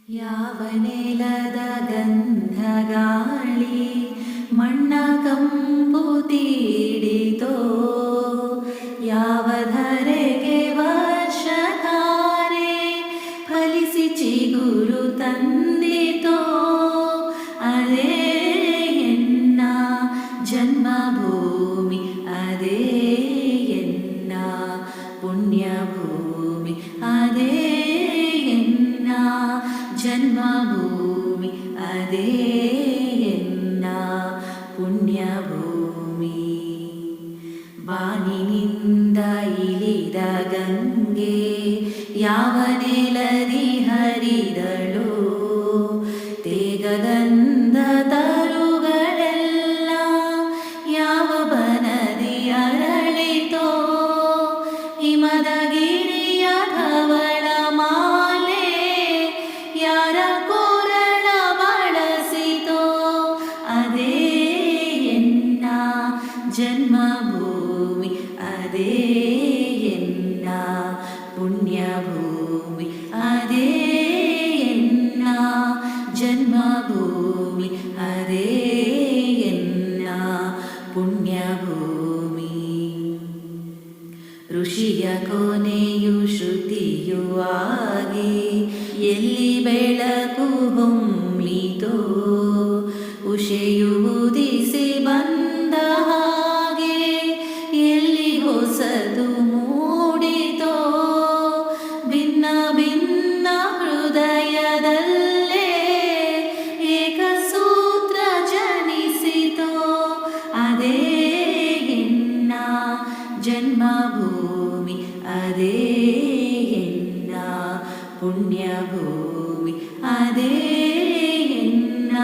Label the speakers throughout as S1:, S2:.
S1: ಯಾವ ನೆಲದ ಗಂಧಗಾಳಿ ಮಣ್ಣ ಕಂಪು ತೀಡಿತೋ, ಯಾವ ಧರೆಗೆ ವರ್ಷಧಾರೆ ಫಲಿಸಿ ಚಿಗುರು ತಂದಿತೋ, ಅದೇ ಎನ್ನ ಜನ್ಮಭೂಮಿ, ಅದೇ ಎನ್ನ ಪುಣ್ಯಭೂಮಿ, ಅದೇ ಎನ್ನ ಜನ್ಮಭೂಮಿ, ಅದೇ ಎನ್ನ ಪುಣ್ಯಭೂಮಿ. ಬಾನಿನಿಂದ ಇಳಿದ ಗಂಗೆ ಯಾವ ನೆಲದಿ ಹರಿದಳೋ, ತೇಗಗಂಧ ತರುಗಳೆಲ್ಲ ಯಾವ ಬನದಿ ಅರಳಿತೋ, ಹಿಮದ ಗಿರಿಯ ಧವಳ ಮಾಲೆ ಯಾರ ಕೋರಳ ಬಳಸಿತೋ, ಅದೇ ಎನ್ನ ಜನ್ಮಭೂಮಿ, ಅದೇ ಎನ್ನ ಪುಣ್ಯಭೂಮಿ, ಅದೇ ಎನ್ನ ಜನ್ಮಭೂಮಿ, ಅದೇ ಎನ್ನ ಪುಣ್ಯಭೂಮಿ. ಋಷಿಯ ಕೊನೆಯು ಶ್ರುತಿಯು ಆಗಿ ಎಲ್ಲಿ ಬೆಳಕು ಹೊಮ್ಮಿತೋ, ಉಷೆಯು ಉದಿಸಿ ಬಂದ ಹಾಗೆ ಎಲ್ಲಿ ಹೊಸದು ಮೂಡಿತೋ, ಭಿನ್ನ ಭಿನ್ನ ಹೃದಯದಲ್ಲೇ ಏಕಸೂತ್ರ ಜನಿಸಿತೋ, ಅದೇ ಎನ್ನ ಜನ್ಮಭೂಮಿ, ಅದೇ ಎನ್ನ ಪುಣ್ಯಭೂಮಿ, ಅದೇ ಎನ್ನ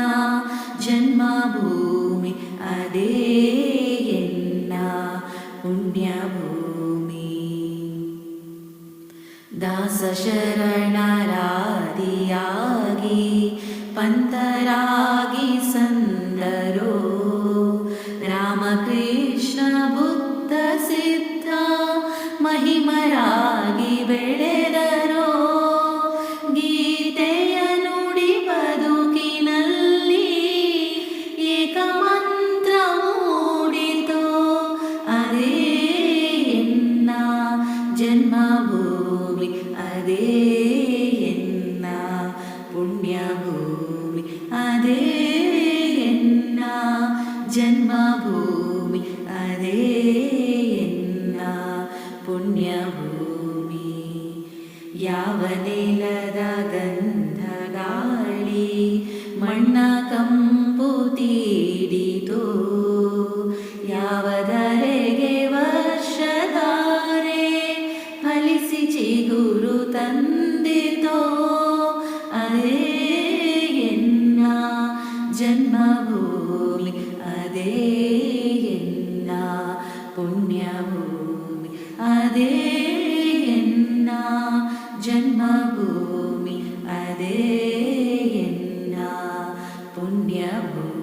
S1: ಜನ್ಮಭೂಮಿ, ಅದೇ ಎನ್ನ ಪುಣ್ಯಭೂಮಿ. ದಾಸ ಶರಣರಾದಿಯಾಗಿ ಪಂತರಾಗಿ ಸಂದರೋ, ರಾಮಕೃಷ್ಣ ಬುದ್ಧ ಸಿದ್ಧ ಮಹಿಮರಾಗಿ ಬೆಳೆದರೋ, ಗೀತೆಯ ನುಡಿ ಬದುಕಿನಲ್ಲಿ ಏಕಮಂತ್ರ ಮೂಡಿತೋ, ಅದೇ ಎನ್ನ ಜನ್ಮಭೂಮಿ, ಅದೇ ಎನ್ನ ಪುಣ್ಯಭೂಮಿ, ಅದೇ ಎನ್ನ ಜನ್ಮಭೂಮಿ, ಅದೇ ಎನ್ನ ಪುಣ್ಯಭೂಮಿ. ಯಾವ ನೆಲದ ಗಂಧಗಾಳಿ ಮಣ್ಣ ಕಂಪು ತೀಡಿತೋ, ಯಾವ ಧರೆಗೆ ವರ್ಷಧಾರೆ ಫಲಿಸಿ ಚಿಗುರು ತಂದಿತೋ, ಅದೇ ಎನ್ನ ಜನ್ಮಭೂಮಿ, ಅದೇ ಎನ್ನ ಪುಣ್ಯಭೂಮಿ, ಅದೇ ಎನ್ನ ಜನ್ಮಭೂಮಿ, ಅದೇ ಎನ್ನ ಪುಣ್ಯಭೂಮಿ.